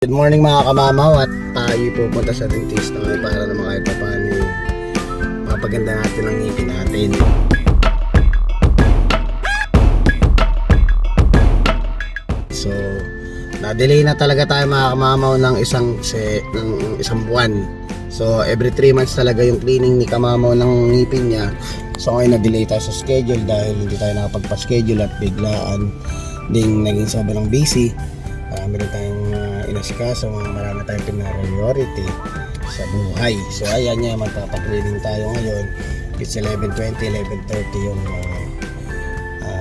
Good morning mga kamamaw at tayo pupunta sa dentista ngayon para naman kahit pa paano mapaganda natin ang ngipin natin. So, na-delay na talaga tayo mga kamamaw ng isang buwan. So, every 3 months talaga yung cleaning ni kamamaw ng ngipin niya. So, ngayon na-delay tayo sa schedule dahil hindi tayo nakapagpa-schedule at biglaan ding naging sobrang busy. Marami rin tayong inasikaso, marami tayong priority sa buhay. So ayan niya, magpapag-cleaning tayo ngayon. It's 11:20, 11:30 yung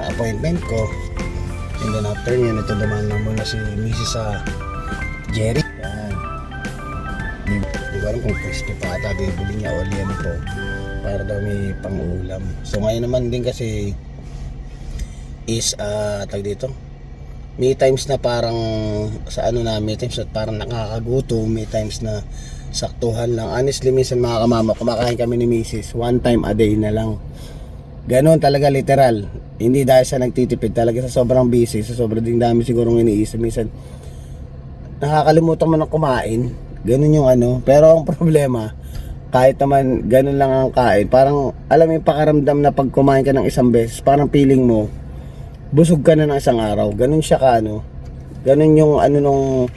appointment ko. And then after nyan, ito naman lang muna si Mrs. Jerry. Yan. Di ba alam kung crispy pa ata, bibili niya o liyan ito para daw may pang-ulam. So ngayon naman din kasi is tag dito, may times na parang sa ano na, may times na parang nakakagutom, may times na saktuhan lang. Honestly, minsan mga kamama, kumakain kami ni Mrs. 1 time a day na lang. Ganon talaga, literal. Hindi dahil sa nagtitipid, talaga sa sobrang busy, sa sobrang ding dami sigurong iniisip. Minsan nakakalimutan mo na kumain. Ganon yung ano. Pero ang problema, kahit naman ganon lang ang kain, parang alam mo yung pakaramdam na pag kumain ka ng isang beses, parang feeling mo busog ka na ng isang araw. Ganun siya ka ano. Ganun yung ano nung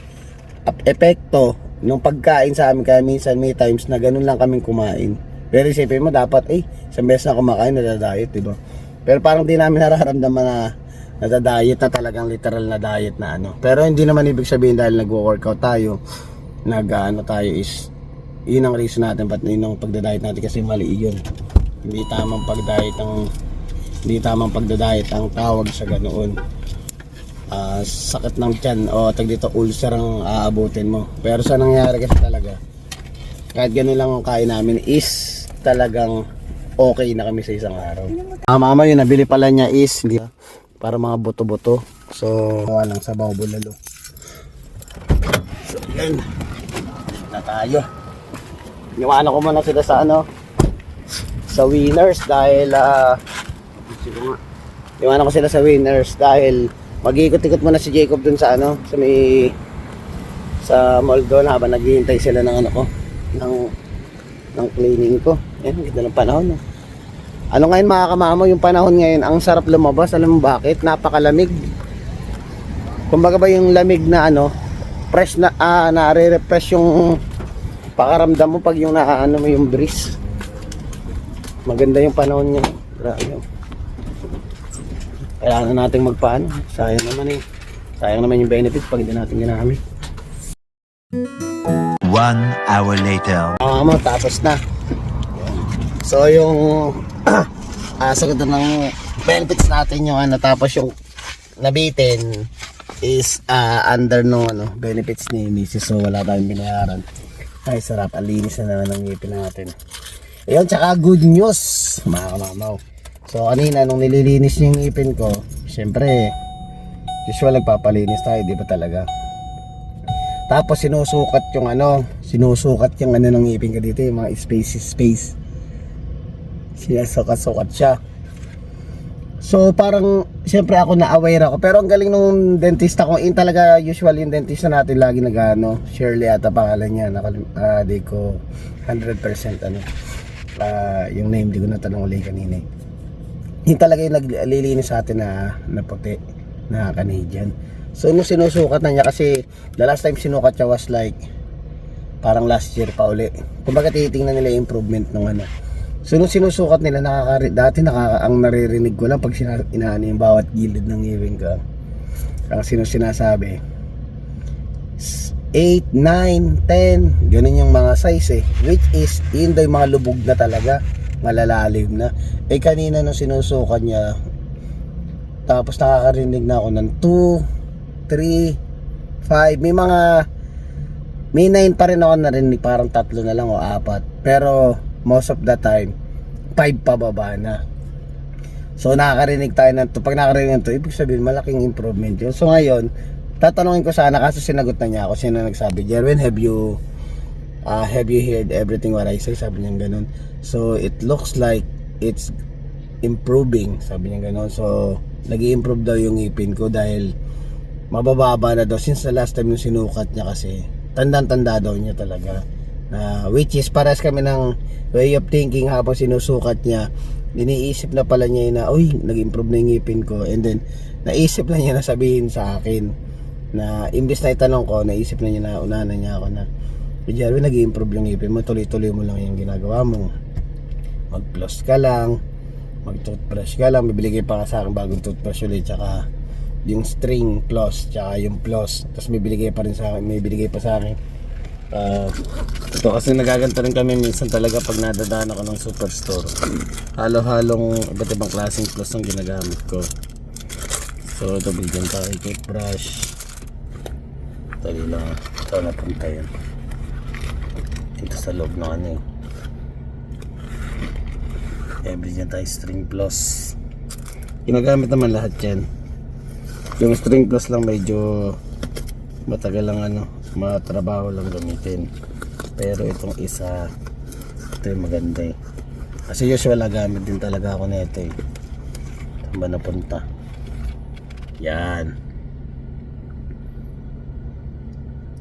epekto nung pagkain sa amin. Kaya minsan may times na ganun lang kaming kumain. Pero isipin mo dapat isang beses na kumakain nadadiet, diba? Pero parang di namin nararamdaman na nadadiet na, talagang literal na diet na ano. Pero hindi naman ibig sabihin dahil nagwo-workout tayo, nag-ano tayo is yun ang reason natin, ba't yun ang pagda-diet natin, kasi mali yun. Hindi tamang pagda-diet ang tawag sa ganoon. Sakit ng tiyan o tag dito ulcer ang aabutin mo. Pero sa nangyari kasi talaga, kahit ganoon lang ang kain namin is talagang okay na kami sa isang araw. Mama yun, nabili pala niya is hindi, para mga buto-buto. So walang sabaw bulalo. So yan na tayo. Iwanan ko muna sila sa ano, sa Winners dahil iwanan ko sila sa Winners dahil mag-iikot-ikot muna si Jacob dun sa ano, sa mall doon habang naghihintay sila ng ano ko, ng cleaning ko. Yan, ganda ng panahon. Ano ngayon mga kamamo, yung panahon ngayon, ang sarap lumabas. Alam mo bakit? Napakalamig. Kumbaga ba yung lamig na ano, fresh na, nare-refresh yung pakaramdam mo pag yung naano mo yung breeze. Maganda yung panahon niya. Grabe. Kailangan natin magpaano. Sayang naman yung benefits pag hindi natin ginamit. 1 hour later. Mo, tapos na. So yung sagot ng benefits natin yung ano, tapos yung nabitin is under no ano, benefits ni Mrs. So wala tayong binayaran. Ay sarap, alinis na naman ng ngipin natin. Ayun, tsaka good news mga kamamaw. So kanina nung nililinis yung ngipin ko, syempre usual nagpapalinis tayo, di ba talaga? Tapos sinusukat yung ano ng ngipin ko dito, yung mga space. Sinasukat-sukat siya. So parang syempre ako na-aware ako, pero ang galing nung dentista ko, in talaga usual yung dentista natin lagi nag-ano, Shirley ata pangalan niya, di ko 100% ano. Yung name di ko natanong ulit kanina. Yung talaga yung naglilinis sa atin na puti, na Canadian. So nung sinusukat na niya, kasi the last time sinukat niya was like parang last year pa uli. Kumbaga titingnan nila yung improvement ng ano. So nung sinusukat nila, ang naririnig ko lang pag inaano yung bawat gilid ng ngipin ko, ang sinasabi 8, 9, 10, ganun yung mga size which is yun daw yung mga lubog na talaga, malalalim na. Kanina nung sinusukat niya, tapos nakakarinig na ako ng 2, 3, 5, may 9 pa rin ako narinig, parang 3 na lang o 4, pero most of the time 5 pababa na. So nakakarinig tayo ng 2. Pag nakakarinig ng 2, ibig sabihin malaking improvement yun. So ngayon tatanungin ko sana, kasi sinagot na niya ako. Sino nagsabi? Jerwin, have you heard everything what I say? Sabi niya ganun. So it looks like it's improving, sabi niya ganun. So nag-i-improve daw yung ngipin ko dahil mabababa na daw since the last time yung sinukat niya kasi tandang-tanda daw niya talaga na which is pares kami ng way of thinking habang sinusukat niya. Iniisip na pala niya na uy, nag-improve na yung ngipin ko, and then naisip na niya na sabihin sa akin na imbis na itanong ko, naisip na niya na unahan niya ako na Jerwin, nag-improve yung ngipin mo, tuloy-tuloy mo lang yung ginagawa mo, mag-floss ka lang, mag-toothbrush ka lang, bibili kayo pa nga sa akin bagong toothbrush ulit, tsaka yung string floss, tsaka yung floss, tapos may binigay pa rin sa akin, may binigay pa sa akin. Ito kasi nagaganto rin kami minsan talaga pag nadadaan ako ng superstore. Halo-halong iba't ibang klaseng floss ang ginagamit ko. So ito, bigyan tayo toothbrush. Tali lang, ito napunta yun. Ito sa loob ng ano eh. Bigyan tayo string floss. Ginagamit naman lahat yan. Yung string floss lang medyo matagal lang ano, matrabaho lang gamitin. Pero itong isa, ito yung maganda eh. Kasi usual nagamit din talaga ako nito eh. Saan ba napunta? Yan.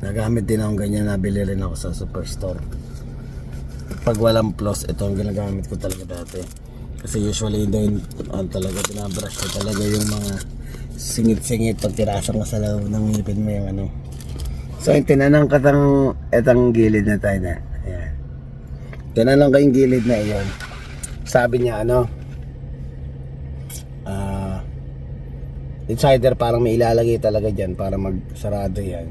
Nagamit din akong ganyan, nabili rin ako sa superstore. Pag walang floss, ito ang ginagamit ko talaga dati. Kasi usually doon talaga binabrush ko talaga yung mga singit-singit pag tirasan ka sa loob ng ngipin mo yung ano. So yung tinanong ka etang gilid na tayo na. Ayan. Tinanong ka yung gilid na iyon. Sabi niya ano, it's either parang may ilalagay talaga dyan para magsarado yan.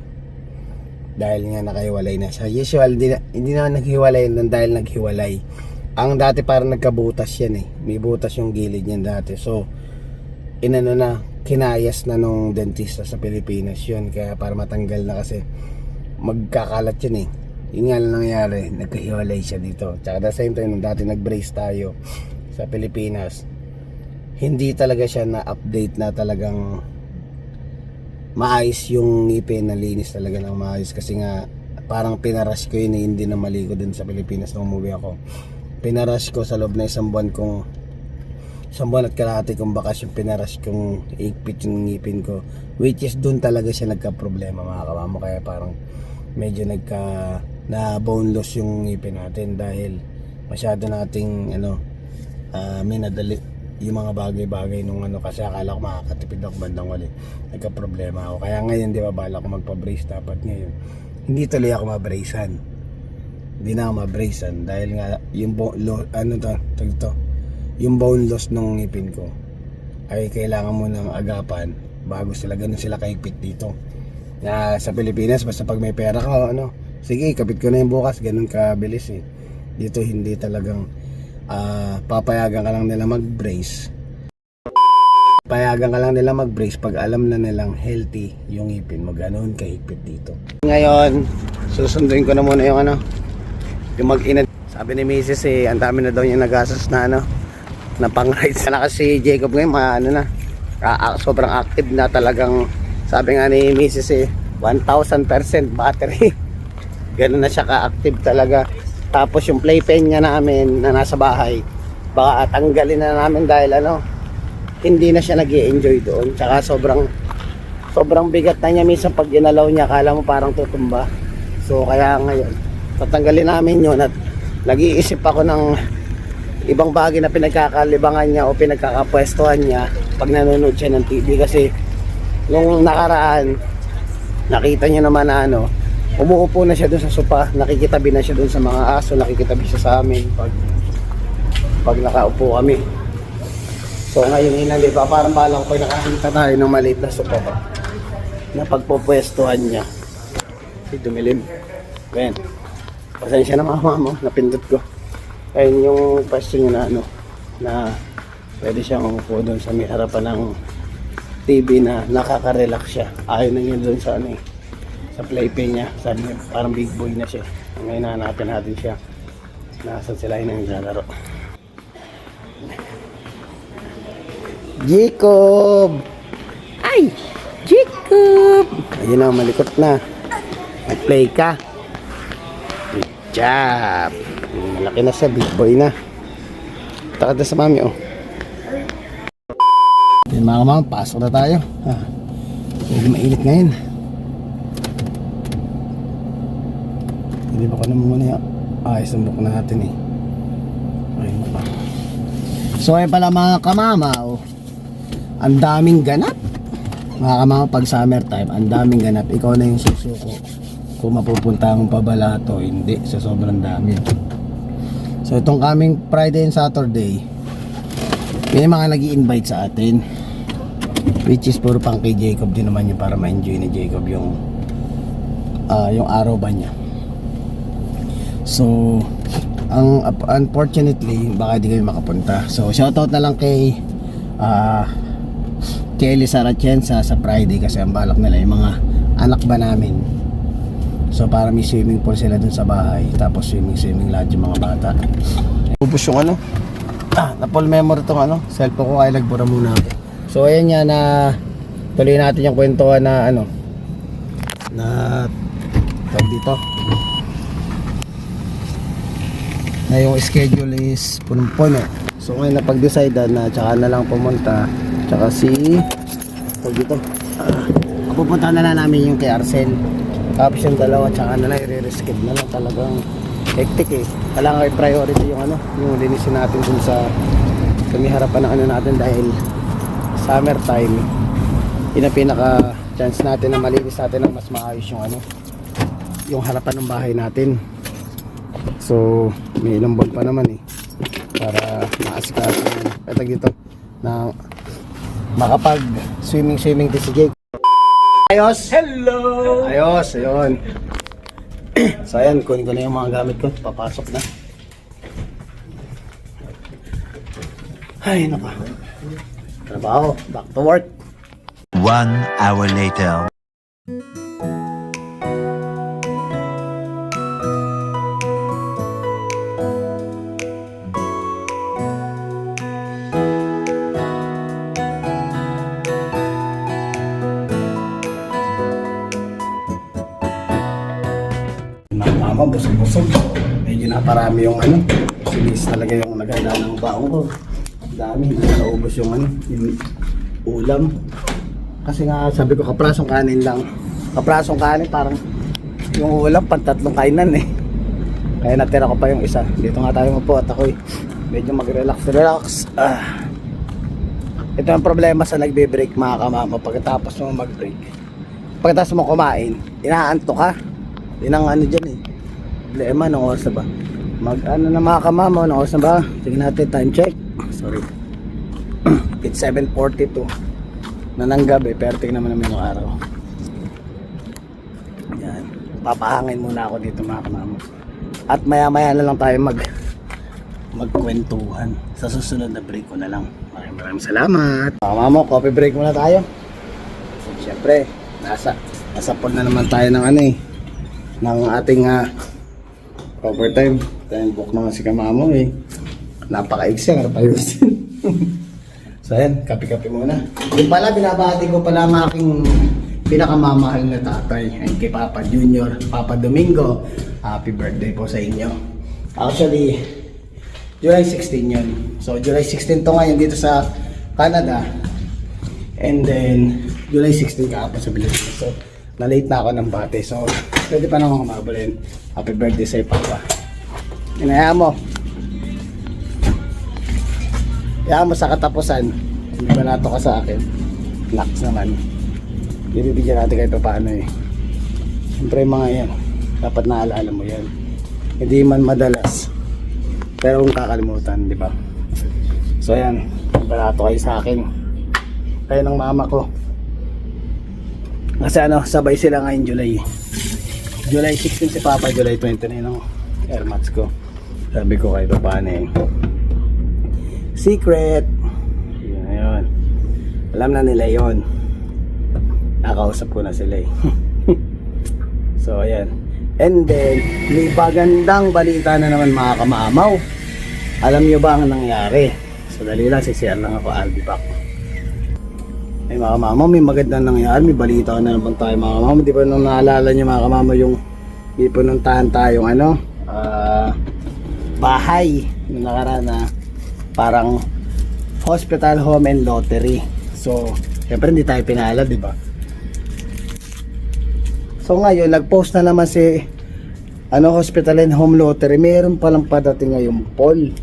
Dahil nga nakahiwalay na siya. Usual, hindi na naghiwalay nang dahil naghiwalay. Ang dati parang nagkabutas yan eh. May butas yung gilid niyan dati. So, inano na, kinayas na nung dentista sa Pilipinas yun. Kaya para matanggal na kasi magkakalat yun eh. Yun nga lang nangyari, nagkahiwalay siya dito. Tsaka the same time, nung dati nag-brace tayo sa Pilipinas, hindi talaga siya na-update na talagang maayos yung ngipin, na linis talaga ng maayos. Kasi nga, parang pinarush ko yun eh, hindi na maligo dun sa Pilipinas nung umuwi ako. Pinarush ko sa loob na isang buwan at kalahati kong bakasyon, pinarush kong ikpit yung ngipin ko, which is dun talaga siya nagka-problema mga kamamo. Kaya parang medyo na bone loss yung ngipin natin dahil masyado nating minadali yung mga bagay-bagay nung ano, kasi akala ko makakatipid ako bandang wali, nagka-problema ako. Kaya ngayon, di ba, bala ko magpa-brace dapat ngayon. Hindi tuloy ako ma-bracean. Hindi na ako ma-bracean dahil nga yung yung bone loss ng ngipin ko ay kailangan mo ng agapan bago sila, ganun sila kahigpit dito. Na sa Pilipinas, basta pag may pera ka, sige, kapit ko na yung bukas, ganun kabilis eh. Dito hindi talagang papayagan ka lang nila mag-brace. Payagan ka lang nila mag-brace pag alam na nilang healthy yung ngipin mo, ganun kahigpit dito. Ngayon, susunduin ko na muna yung yung mag-ina. Sabi ni Mrs. ang dami na daw yung nagastos na na pang-rides na kasi Jacob ngayon, sobrang active na talagang, sabi nga ni Mrs. 1000% battery. Ganun na siya ka-active talaga. Tapos yung playpen niya namin na nasa bahay, baka tanggalin na namin dahil hindi na siya nag-i-enjoy doon. Tsaka sobrang bigat na niya minsan pag ginalaw niya, akala mo parang tutumba. So kaya ngayon, tatanggalin namin yun at nag-iisip ako ng ibang bagay na pinagkakalibangan niya o pinagkakapwestuhan niya pag nanonood siya ng TV. Kasi nung nakaraan, nakita niyo naman na umuupo na siya doon sa sopa, nakikitabi na siya doon sa mga aso, nakikitabi siya sa amin pag nakaupo kami. So ngayon inaliba, parang balang ko nakakita tayo ng maliit na sopa na pagpupwestuhan niya. Dumilim. Ayan. Pasensya na mama mo, napindot ko. Ayun yung pwesto niya na pwede siyang umupo doon sa may harapan ng TV na nakaka-relax siya. Ayaw na niya doon sa sa playpen niya. Sabi niya parang big boy na siya. Ngayon nahanapin natin siya. Nasaan sila yung naglalaro. Jacob! Ay! Jacob! Ayun na, malikot na. Mag-play ka. Good job! Malaki na siya, big boy na. Takad na sa mami, Yan mga kamang, pasok na tayo. Medyo mainit ngayon. Hindi ba ko na muna yung sumbok natin eh. Ayun pa. So ayun pala mga kamama, ang daming ganap. Mga kamama, pag summer time, ang daming ganap. Ikaw na yung susuko kung mapupunta mong pabalato, hindi, sa sobrang dami. So itong coming Friday and Saturday, may mga nag-i-invite sa atin, which is puro pang kay Jacob din naman yun, para ma-enjoy ni Jacob yung araw ba niya. So unfortunately baka di kayo makapunta. So shoutout na lang kay Elisa Ratienza sa Friday, kasi ang balak nila yung mga anak ba namin. So para may swimming pool sila dun sa bahay, tapos swimming lahat yung mga bata. Ubus yung na full memory tong cellphone ko, kaya nagbura muna ako. So ayan nga, na tuloy natin yung kwentuhan na na tawag dito, na yung schedule is punong-puno. So ngayon napag-decide na tsaka na lang pumunta, tsaka tawag dito, pupunta na lang namin yung kay Arcel. Tapos yung dalawa, tsaka na lang i-re-skip na lang. Talagang hectic eh. Kailangan i-priority yung yung linisin natin dun sa kami harapan ng natin, dahil summertime, yun ang pinaka chance natin na malinis natin ng mas maayos yung harapan ng bahay natin. So may ilang buwan pa naman eh, para maasikaso katag dito na makapag swimming din si Jake. Ayos! Hello! Ayos, ayun. So ayan, kunin ko na yung mga gamit ko. Papasok na. Ay, naka. Trabaho, back to work. 1 hour later. Mama, busog-busog. Medyo naparami yung sinis talaga yung naganda ng baong ko. Dami, hindi na naubos yung yung ulam. Kasi nga sabi ko, kaprasong kanin lang. Kaprasong kanin, parang yung ulam pantatlong kainan eh. Kaya natira ko pa yung isa. Dito nga tayo mapo at ako'y medyo mag-relax. Ito ang problema sa nagbe-break mga kamama. Pagkatapos mo mag-break, pagkatapos mo kumain, inaanto ka. Yun ang dyan eh. Problema, ng oras na ba? Na mga kamama, ng oras na ba? Tingnan natin, time check. Sorry. It's 7:42 na ng gabi, pero tingnan naman yung araw. Yan. Papahangin muna ako dito mga kamama. At maya-maya na lang tayo magkwentuhan. Sa susunod na break ko na lang. Maraming salamat. Mga kamama, coffee break muna tayo. Siyempre, nasa pool na naman tayo ng ng ating overtime. Time book naman si kamamo eh. Napaka-exe ang napayusin. So ayan, kape-kape muna. Yung pala, binabati ko pala ang aking pinakamamahal na tatay. Ayun, kay Papa Junior, Papa Domingo. Happy birthday po sa inyo. Actually, July 16 yun. So July 16 to ngayon dito sa Canada. And then, July 16 kahapon sa Pilipinas. So, na-late na ako ng bate. So, pwede pa naman kumabulin. Happy birthday sa'yo, Papa. Inaya mo. Kaya mo sa katapusan, hindi ba nato ka sa akin? Lax naman. Bibigyan natin kahit pa paano eh. Siyempre mga yan, dapat naalala mo yan. Hindi man madalas, pero kung kakalimutan, di ba? So ayan, barato kayo sa akin. Kayo ng mama ko. Kasi sabay sila ngayon July 16 si Papa, July 20 na yun ang airmats ko. Sabi ko kahit pa paano eh. Secret. Yun. Alam na nila yon. Nakausap ko na sila eh. So ayan. And then may bagandang balita na naman mga kamamaw. Alam nyo ba ang nangyari? So dali lang, sisiyan lang ako, I'll be back. Ay mga kamamaw, may magandang nangyari. May balita na naman tayo mga kamamaw. Di ba nung naalala nyo mga kamamaw yung may pununtahan tayong bahay yung nakaraan na parang hospital, home and lottery. So, syempre hindi tayo pinala, di ba? So ngayon, nag-post na naman si Hospital and Home Lottery. Meron palang padating ngayong poll.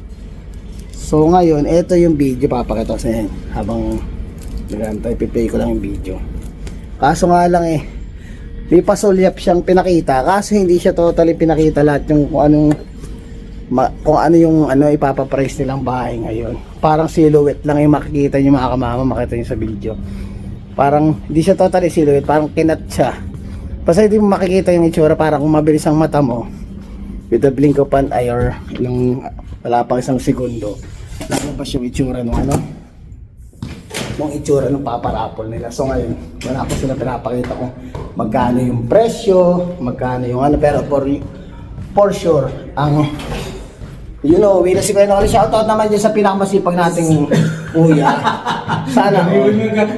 So ngayon, ito yung video, papakita ko sa inyo habang nagantay, piplay ko lang yung video. Kaso nga lang may pasulyap siyang pinakita, kaso hindi siya totally pinakita lahat yung kung ano yung ipapaprice nilang bahay ngayon. Parang silhouette lang yung makikita nyo mga kamama, makita nyo sa video. Parang hindi siya totally silhouette, parang kinat siya. Basta hindi mo makikita yung itsura, parang kung mabilis ang mata mo with the blink of an eye or wala pang isang segundo, lalabas yung itsura nung itsura ng paparapol nila. So ngayon, wala ko sila pinapakita kung magkano yung presyo, magkano yung pero for sure, uwi na si Kuya Noli. Shoutout naman dyan sa pinakamasipag nating kuya. Sana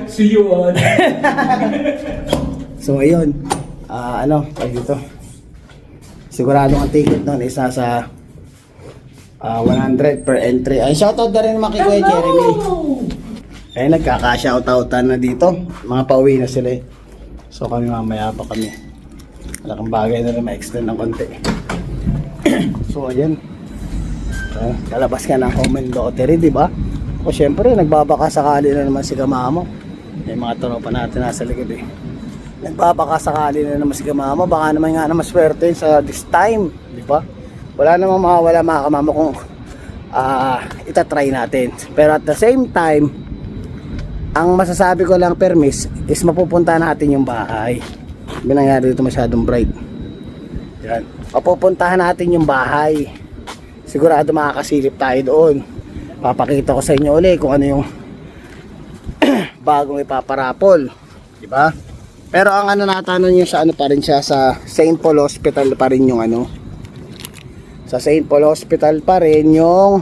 see you on. So ayun, dito. Sigurado ang ticket nun is nasa 100 per entry. Ay, shoutout na rin naman kay Kuya Jeremy. Ay, nagkaka-shoutoutan na dito. Mga pauwi na sila eh. So kami mamaya pa kami. Malaking bagay na rin ma-extend ng konti. So ayan. Lalabas ka ng Home and Lottery, di ba? O syempre, nagbabaka sakali na naman si Kamamo. May mga tropa natin nasa likod eh. Nagbabaka sakali na naman si Kamamo. Baka naman nga na maswerte sa this time, di ba? Wala namang mawawala mga Kamamo kung itatry natin. Pero at the same time, ang masasabi ko lang permis is mapupunta natin yung bahay. Hindi nangyari dito masyadong bright. Yan. Mapupuntahan natin yung bahay. Sigurado makakasilip tayo doon. Papakita ko sa inyo ulit kung ano yung bagong ipaparapol, di ba? Pero ang natanong niyo sa pa rin siya, sa St. Paul Hospital pa rin yung sa St. Paul Hospital pa rin yung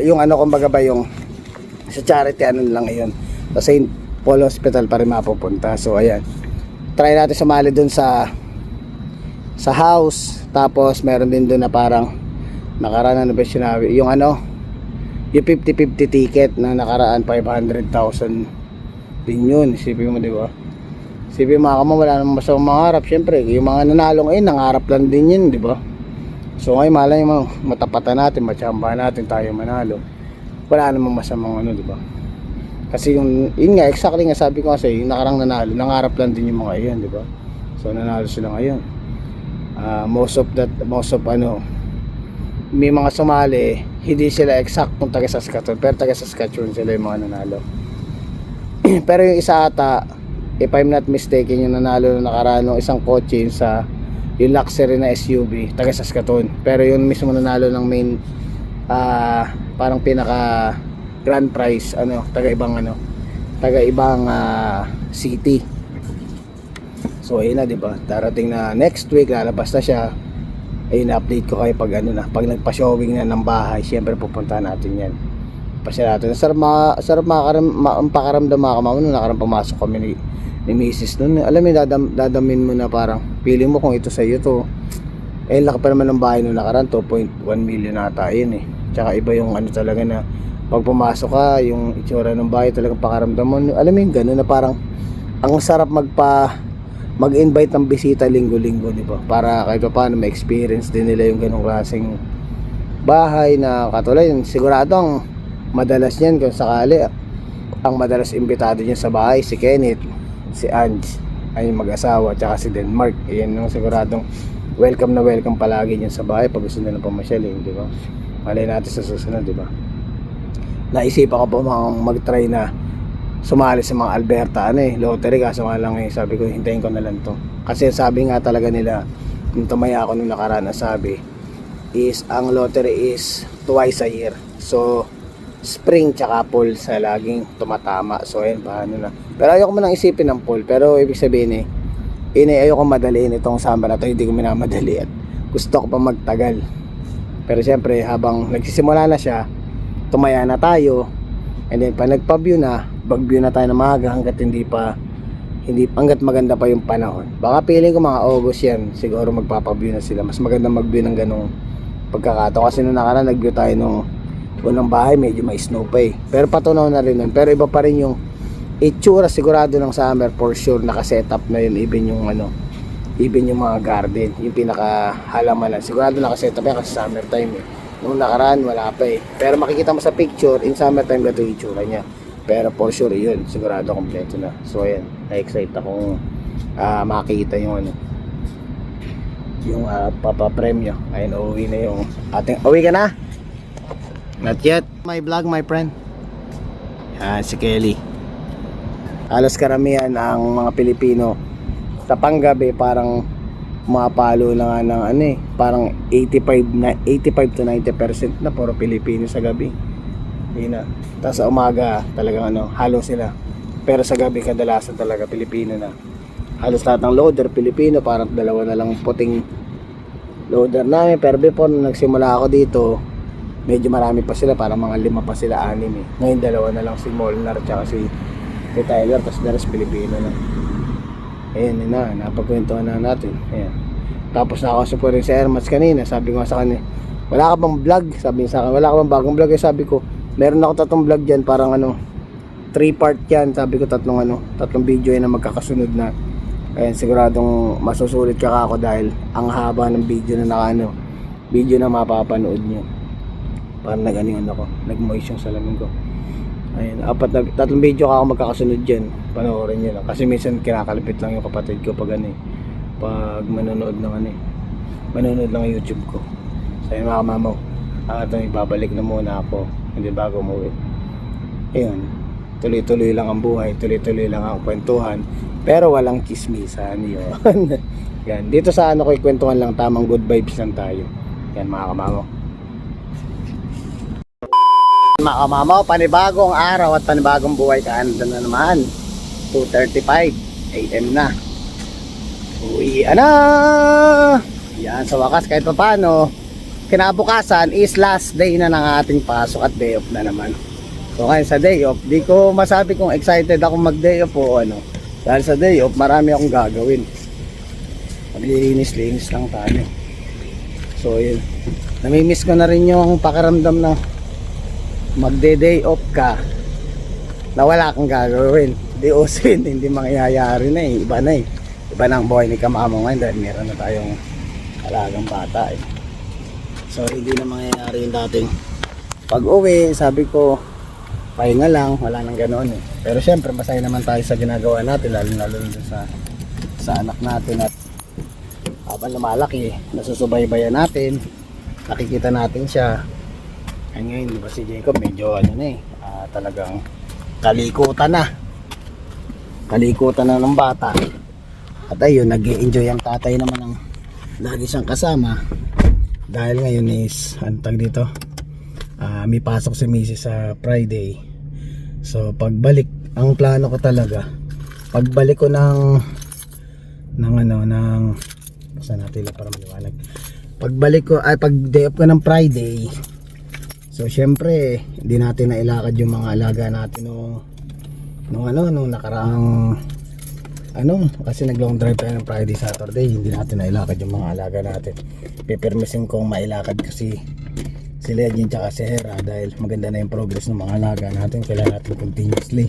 yung kumbaga ba yung sa charity lang iyon. Sa St. Paul Hospital pa rin mapupunta. So ayan. Try natin sumali doon sa house. Tapos meron din doon na parang nakaraan ba sinabi yung yung 50-50 ticket na nakaraan 500,000 din yun. Isipin mo, di ba? Isipin mo, wala namang masamang mangarap. Syempre yung mga nanalo ngayon nangarap lang din yun, di ba? So ngayon malay mo, matapatan natin, matsambahan natin tayo manalo. Wala namang masamang di ba? Kasi yun nga, exactly nga sabi ko kasi yung nakarang nanalo, nangarap lang din yung mga iyon, di ba? So nanalo sila ngayon. Most of may mga sumali, hindi sila eksaktong taga Saskatoon, pero taga Saskatchewan sila yung mga nanalo. Pero yung isa ata, if I'm not mistaken, yung nanalo na nakaraan ng isang kotse sa yung luxury na SUV, taga Saskatoon. Pero yung mismo nanalo ng main parang pinaka grand prize, taga ibang city. So ayun na, diba? Darating na next week, lalabas na siya. Ayun, na-update ko kayo pag pag nagpa-showing na ng bahay. Siyempre pupuntahan natin yan. Pasya natin. Sarap pakaramdam mga kamama. Nung nakarang pumasok kami ni Mrs. nun. Alam mo, dadamin mo na parang feeling mo kung ito sa iyo to. Laki pa naman ng bahay nung nakarang 2.1 million ata yun eh. Tsaka iba yung talaga na pag pumasok ka, yung itsura ng bahay talagang pakaramdam mo. Alam mo yung gano'n na parang ang sarap mag-invite ng bisita linggo-linggo, di ba? Para kahit paano ma-experience din nila yung ganong klaseng bahay na katulad yun. Sigurado ang madalas niyan kung sakali, ang madalas imbitado niya sa bahay si Kenneth, si Ange, ay mag-asawa, tsaka si Denmark. Iyan yung siguradong welcome na welcome palagi niyan sa bahay pag gusto nila pamasyal, di ba? Malay natin sa susunod, di ba? Naisipan ko pa mag-try na sumali sa mga Alberta lottery, kaso nga lang sabi ko hintayin ko na lang to, kasi sabi nga talaga nila nung tumaya ako nung nakaraan, sabi is ang lottery is twice a year, so spring tsaka fall sa laging tumatama. So ayun, paano na, pero ayoko man lang isipin ng fall, pero ibig sabihin ayoko madaliin itong samba na to, hindi ko minamadali at gusto ko pa magtagal. Pero syempre habang nagsisimula na siya, tumaya na tayo, and then pa nagpa-view na, bag-view na tayo na maaga hanggat hanggat maganda pa yung panahon. Baka piling ko mga August yan, siguro magpapa-view na sila. Mas maganda mag-view ng ganong pagkakataon, kasi nung nakaraan nag-view tayo nung unang bahay, medyo may snow pa eh. Pero patunaw na rin nun. Pero iba pa rin yung itsura sigurado ng summer for sure naka-set up na yun, even yung even yung mga garden, yung pinaka halamanan sigurado naka-set up yan kasi summer time eh. Nung nakaraan wala pa eh, pero makikita mo sa picture in summer time gato yung itsura niya, pero for sure yun sigurado kompleto na. So ayan, na-excite akong makita yung yung papapremyo. Ayun, uuwi na yung ating, uwi ka na? Not yet. My vlog, my friend. Yan, si Kelly. Halos karamihan ang mga Pilipino sa panggabi parang mapalo na nga ng parang 85 to 90% na puro Pilipino sa gabi. Yun na. Tapos sa umaga talagang halo sila. Pero sa gabi kadalasan talaga Pilipino na. Halos lahat ng loader Pilipino, parang dalawa na lang puting loader namin. Pero before nung nagsimula ako dito, medyo marami pa sila, parang mga 5 pa sila, 6 eh. Ngayon dalawa na lang, si Molnar at si Tyler, tapos the rest Pilipino na. Ayan na, napagkwentuhan na natin. Ayan. Tapos nakakausap ko rin si Ermats kanina, sabi ko sa kanya, wala ka bang vlog? Sabi niya sa akin, wala ka bang bagong vlog? Sabi ko, meron ako 3 vlog dyan, parang 3-part yan. Sabi ko 3 video yan na magkakasunod na. Ayan, siguradong masusulit ka ako dahil ang haba ng video na video na mapapanood nyo. Parang nag-moist yung salamin ko. Ayan, 3 video ka ako magkakasunod dyan. Panoorin nyo lang. Kasi minsan kinakalipit lang yung kapatid ko pag pag manonood ng manonood ng YouTube ko. So yun mga mamaw, ibabalik na muna ako, hindi bago umuwi. Ayun, tuloy-tuloy lang ang buhay, tuloy-tuloy lang ang kwentuhan, pero walang chismisan yun. Yan, dito sa ko ikwentuhan lang, tamang good vibes lang tayo. Yan mga kamamaw. Mga kamamaw, panibagong araw at panibagong buhay, kaanda na naman. 2:35 AM na. Uwi na. Yan, sa wakas kahit pa paano, kinabukasan is last day na ng ating pasok at day off na naman. So ngayon sa day off, di ko masabi kung excited ako mag day off o dahil sa day off marami akong gagawin. Maglilinis-linis lang tayo. So yun, namimiss ko na rin yung pakiramdam na magde-day off ka na wala kang gagawin. Di usin, hindi mangyayari na eh. Iba na eh. Iba na ang buhay ni Kamamo ngayon dahil meron na tayong alagang bata eh. So hindi na mangyayari yung dating pag uwi, sabi ko pahinga lang, wala nang ganoon eh. Pero syempre masaya naman tayo sa ginagawa natin, lalo sa anak natin, at habang lumalaki, nasusubaybayan natin, nakikita natin siya. Ay ngayon, di ba si Jacob medyo talagang kalikutan na ng bata. At ayun, nag-i-enjoy ang tatay naman ng lagi siyang kasama. Dahil ngayon is, dito, may pasok si Mrs. sa Friday. So pagbalik, ang plano ko talaga, pagbalik ko ng saan natin lang para maliwanag. Pagbalik ko, pag day off ko ng Friday, so syempre hindi natin nailakad yung mga alaga natin nung nakaraang kasi nag long drive tayo ng Friday, Saturday, hindi natin nailakad yung mga alaga natin. Pipirmisin kong mailakad kasi si Legend tsaka si Hera dahil maganda na yung progress ng mga alaga natin. Kailangan natin continuously,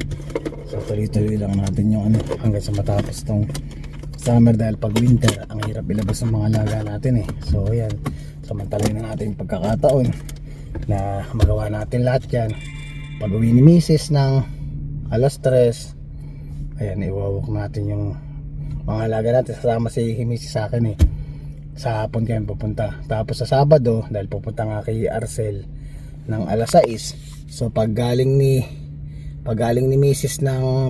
so tuloy-tuloy lang natin yung hanggang sa matapos tong summer, dahil pag winter ang hirap ilabas ng mga alaga natin eh. So ayan, samantalay na natin yung pagkakataon na magawa natin lahat yan. Pag uwi ni Mrs. ng 3:00, ayan, iwawalk natin yung mga alaga natin. Kasama si Mrs. sa akin eh. Sa hapon kayo pupunta. Tapos sa Sabado, dahil pupunta nga kay Arcel ng 6:00. So pag galing ni Mrs. ng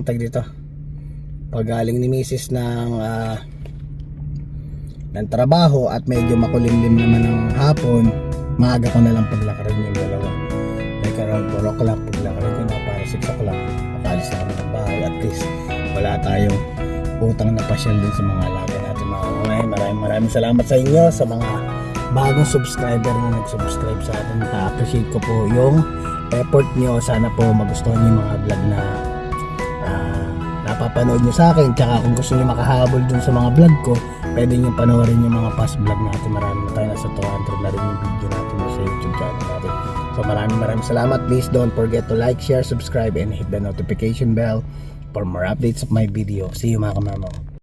ng trabaho at medyo makulimlim naman ng hapon, maaga ko na lang paglakarin yung dalawa. Like around 4 o'clock, paglakarin ko na para 6 o'clock. Makalis na kami ng bahay. At least wala tayong utang na pasyal din sa mga alaga natin. Maraming salamat sa inyo, sa mga bagong subscriber na nag-subscribe sa atin. Na-appreciate ko po yung effort nyo. Sana po magustuhan nyo yung mga vlog na napapanood nyo sa akin. Tsaka kung gusto nyo makahabol dun sa mga vlog ko, pwede nyo panoorin yung mga past vlog natin. Marami na tayo, nasa 200 na rin yung video natin sa YouTube channel natin. So maraming salamat. Please don't forget to like, share, subscribe, and hit the notification bell For more updates of my video, see you mga kamamaw.